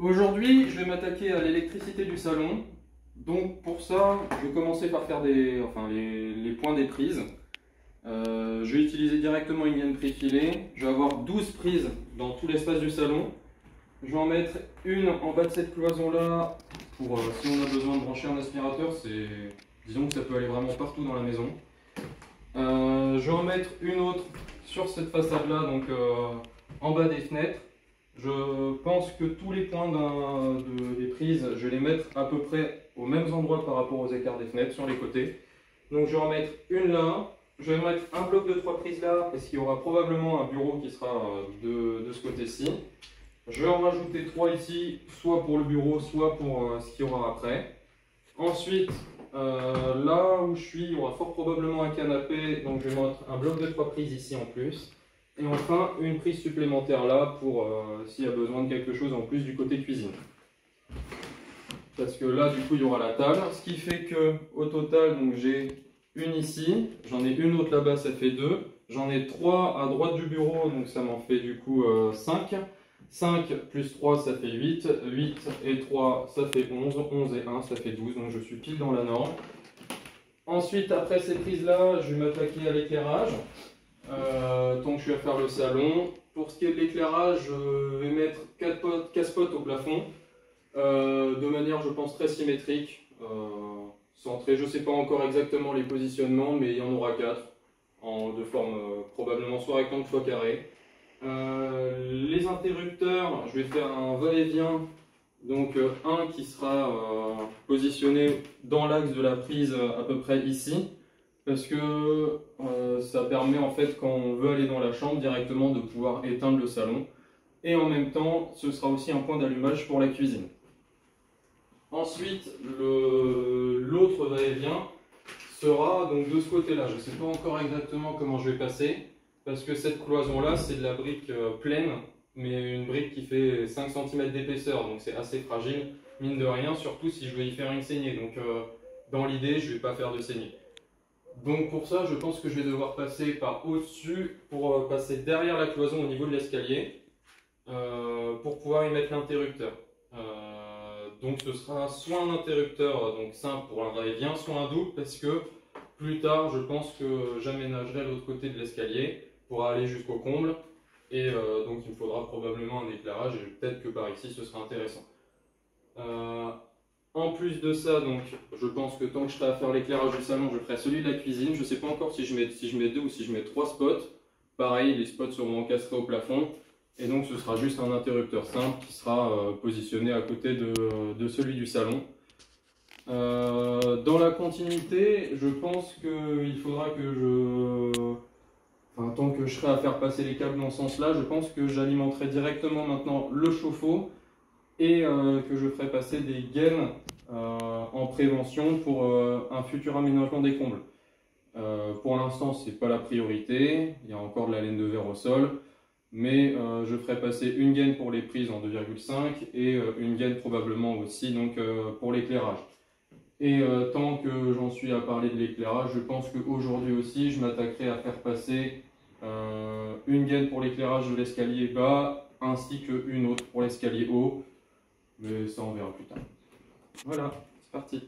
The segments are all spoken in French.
Aujourd'hui, je vais m'attaquer à l'électricité du salon. Donc pour ça, je vais commencer par faire les points des prises. Je vais utiliser directement une gaine préfilée. Je vais avoir 12 prises dans tout l'espace du salon. Je vais en mettre une en bas de cette cloison là pour si on a besoin de brancher un aspirateur. Disons que ça peut aller vraiment partout dans la maison. Je vais en mettre une autre sur cette façade là, donc en bas des fenêtres. Je pense que tous les points des prises, je vais les mettre à peu près aux mêmes endroits par rapport aux écarts des fenêtres sur les côtés. Donc je vais en mettre une là, je vais mettre un bloc de 3 prises là, parce qu'il y aura probablement un bureau qui sera de ce côté-ci. Je vais en rajouter 3 ici, soit pour le bureau, soit pour ce qu'il y aura après. Ensuite, là où je suis, il y aura fort probablement un canapé, donc je vais mettre un bloc de 3 prises ici en plus. Et enfin, une prise supplémentaire là pour s'il y a besoin de quelque chose en plus du côté cuisine. Parce que là, du coup, il y aura la table. Ce qui fait que au total, j'ai une ici, j'en ai une autre là-bas, ça fait 2. J'en ai 3 à droite du bureau, donc ça m'en fait du coup 5. 5 plus 3, ça fait 8. 8 et 3, ça fait 11. 11 et 1, ça fait 12. Donc je suis pile dans la norme. Ensuite, après ces prises-là, je vais m'attaquer à l'éclairage. Donc je vais faire le salon. Pour ce qui est de l'éclairage, je vais mettre 4 casse-potes au plafond de manière, je pense, très symétrique, centrée. Je ne sais pas encore exactement les positionnements, mais il y en aura 4 de forme probablement soit rectangle soit carré. Les interrupteurs, je vais faire un va-et-vient, donc un qui sera positionné dans l'axe de la prise à peu près ici. Parce que ça permet en fait quand on veut aller dans la chambre directement de pouvoir éteindre le salon. Et en même temps, ce sera aussi un point d'allumage pour la cuisine. Ensuite, l'autre va-et-vient sera donc de ce côté-là. Je ne sais pas encore exactement comment je vais passer. Parce que cette cloison-là, c'est de la brique pleine. Mais une brique qui fait 5 cm d'épaisseur. Donc c'est assez fragile, mine de rien. Surtout si je veux y faire une saignée. Donc dans l'idée, je ne vais pas faire de saignée. Donc pour ça, je pense que je vais devoir passer par au-dessus pour passer derrière la cloison au niveau de l'escalier pour pouvoir y mettre l'interrupteur. Donc ce sera soit un interrupteur donc simple pour un va-et-vient, soit un double parce que plus tard, je pense que j'aménagerai l'autre côté de l'escalier pour aller jusqu'au comble et donc il me faudra probablement un éclairage et peut-être que par ici ce sera intéressant. En plus de ça, donc, je pense que tant que je serai à faire l'éclairage du salon, je ferai celui de la cuisine. Je ne sais pas encore si je mets 2 ou si je mets 3 spots. Pareil, les spots seront encastrés au plafond. Et donc ce sera juste un interrupteur simple qui sera positionné à côté de celui du salon. Dans la continuité, je pense qu'il faudra que tant que je serai à faire passer les câbles dans ce sens-là, je pense que j'alimenterai directement maintenant le chauffe-eau. Et que je ferai passer des gaines en prévention pour un futur aménagement des combles. Pour l'instant, ce n'est pas la priorité, il y a encore de la laine de verre au sol, mais je ferai passer une gaine pour les prises en 2,5 et une gaine probablement aussi donc, pour l'éclairage. Et tant que j'en suis à parler de l'éclairage, je pense qu'aujourd'hui aussi, je m'attaquerai à faire passer une gaine pour l'éclairage de l'escalier bas, ainsi qu'une autre pour l'escalier haut. Mais ça, on verra plus tard. Voilà, c'est parti.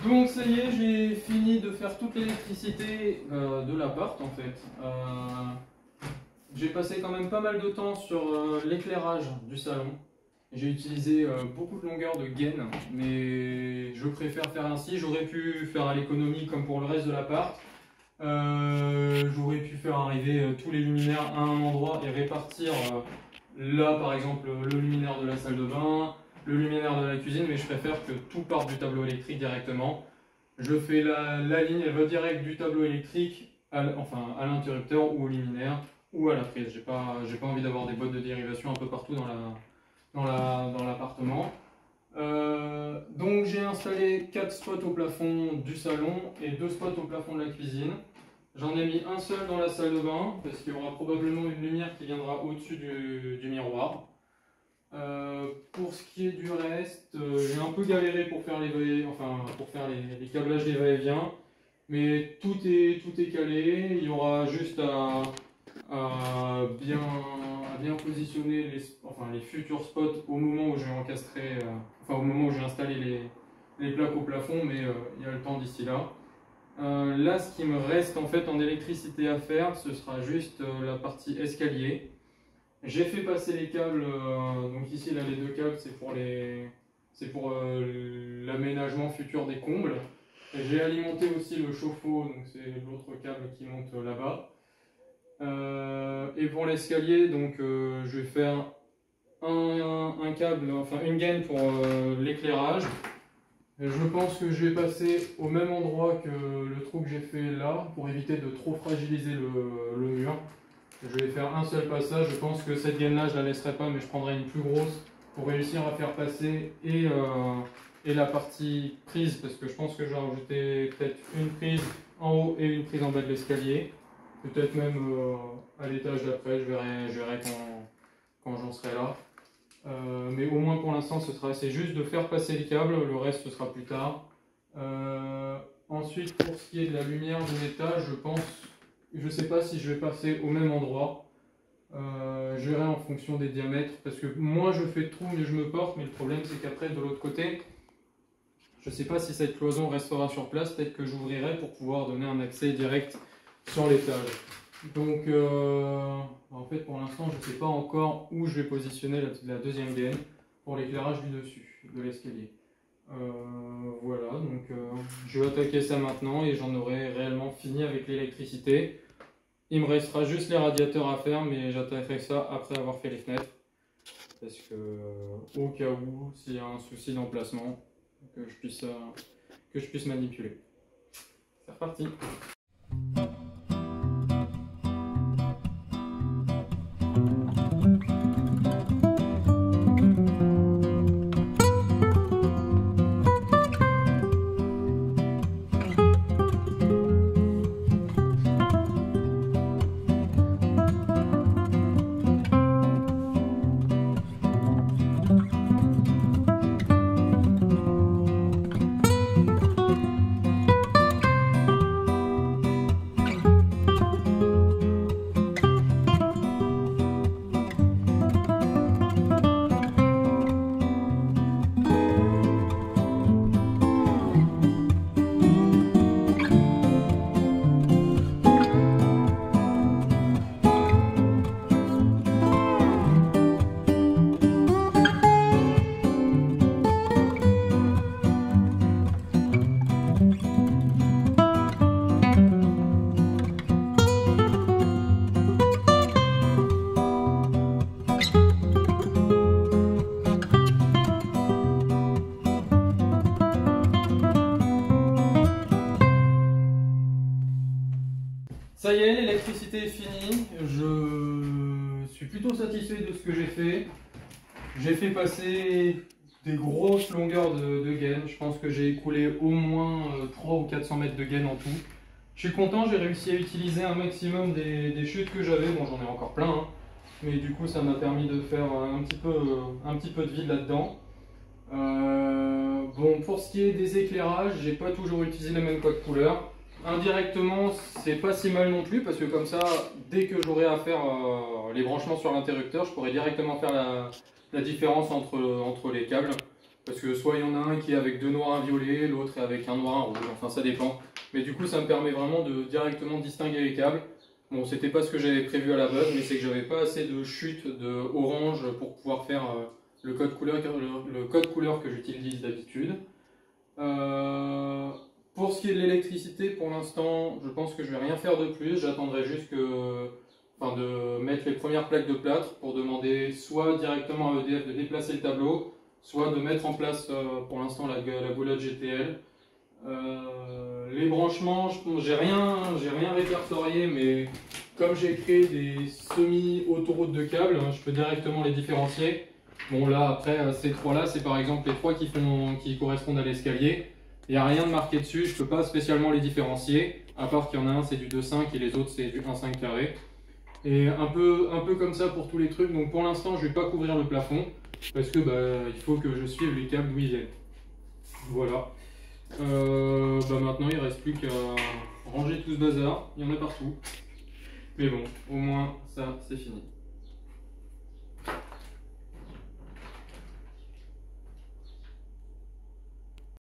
Donc ça y est, j'ai fini de faire toute l'électricité de l'appart en fait. J'ai passé quand même pas mal de temps sur l'éclairage du salon. J'ai utilisé beaucoup de longueur de gaine, mais je préfère faire ainsi. J'aurais pu faire à l'économie comme pour le reste de l'appart. J'aurais pu faire arriver tous les luminaires à un endroit et répartir là par exemple le luminaire de la salle de bain, le luminaire de la cuisine, mais je préfère que tout parte du tableau électrique directement. Je fais la ligne, elle va direct du tableau électrique à l'interrupteur ou au luminaire ou à la prise. J'ai pas envie d'avoir des boîtes de dérivation un peu partout dans l'appartement. Donc j'ai installé 4 spots au plafond du salon et 2 spots au plafond de la cuisine. J'en ai mis un seul dans la salle de bain parce qu'il y aura probablement une lumière qui viendra au-dessus du miroir. Pour ce qui est du reste, j'ai un peu galéré pour faire les câblages des va-et-vient, mais tout est calé. Il y aura juste à bien positionner les futurs spots au moment où je vais encastrer, au moment où je vais installer les plaques au plafond, mais il y a le temps d'ici là. Là, ce qui me reste en fait en électricité à faire, ce sera juste la partie escalier. J'ai fait passer les câbles, donc ici là les 2 câbles c'est pour l'aménagement futur des combles. J'ai alimenté aussi le chauffe-eau, donc c'est l'autre câble qui monte là-bas. Et pour l'escalier, donc je vais faire un câble, une gaine pour l'éclairage. Je pense que je vais passer au même endroit que le trou que j'ai fait là, pour éviter de trop fragiliser le mur. Je vais faire un seul passage. Je pense que cette gaine là je la laisserai pas, mais je prendrai une plus grosse pour réussir à faire passer et la partie prise, parce que je pense que je vais rajouter peut-être une prise en haut et une prise en bas de l'escalier, peut-être même à l'étage d'après. Je verrai quand j'en serai là, mais au moins pour l'instant c'est juste de faire passer le câble, le reste ce sera plus tard. Ensuite, pour ce qui est de la lumière de l'étage, je ne sais pas si je vais passer au même endroit. Je verrai en fonction des diamètres, parce que moins je fais de trous, mieux je me porte, mais le problème c'est qu'après de l'autre côté, je ne sais pas si cette cloison restera sur place, peut-être que j'ouvrirai pour pouvoir donner un accès direct sur l'étage. Donc en fait pour l'instant je ne sais pas encore où je vais positionner la deuxième gaine pour l'éclairage du dessus de l'escalier. Voilà, donc je vais attaquer ça maintenant et j'en aurai réellement fini avec l'électricité. Il me restera juste les radiateurs à faire, mais j'attaquerai ça après avoir fait les fenêtres, parce que au cas où s'il y a un souci d'emplacement, que je puisse manipuler. C'est reparti. Ça y est, l'électricité est finie. Je suis plutôt satisfait de ce que j'ai fait. J'ai fait passer des grosses longueurs de gaine. Je pense que j'ai écoulé au moins 300 ou 400 mètres de gaine en tout. Je suis content, j'ai réussi à utiliser un maximum des chutes que j'avais. Bon, j'en ai encore plein, hein. Mais du coup ça m'a permis de faire un petit peu de vide là-dedans. Bon, pour ce qui est des éclairages, j'ai pas toujours utilisé les mêmes codes couleurs. Indirectement, c'est pas si mal non plus, parce que comme ça, dès que j'aurai à faire les branchements sur l'interrupteur, je pourrai directement faire la différence entre les câbles. Parce que soit il y en a un qui est avec 2 noirs, un violet, l'autre est avec un noir, un rouge, enfin ça dépend. Mais du coup ça me permet vraiment de directement distinguer les câbles. Bon, c'était pas ce que j'avais prévu à la base, mais c'est que j'avais pas assez de chute de orange pour pouvoir faire le code couleur que j'utilise d'habitude. Pour ce qui est de l'électricité, pour l'instant, je pense que je vais rien faire de plus. J'attendrai juste de mettre les premières plaques de plâtre pour demander soit directement à EDF de déplacer le tableau, soit de mettre en place pour l'instant la goulette GTL. Les branchements, j'ai rien répertorié, mais comme j'ai créé des semi-autoroutes de câbles, je peux directement les différencier. Bon là après ces trois là, c'est par exemple les trois qui correspondent à l'escalier. Il n'y a rien de marqué dessus, je ne peux pas spécialement les différencier, à part qu'il y en a un c'est du 2,5 et les autres c'est du 1,5 carré. Et un peu comme ça pour tous les trucs, donc pour l'instant je ne vais pas couvrir le plafond, parce que il faut que je suive les câbles d'où ils viennent. Voilà. Maintenant il ne reste plus qu'à ranger tout ce bazar, il y en a partout. Mais bon, au moins ça c'est fini.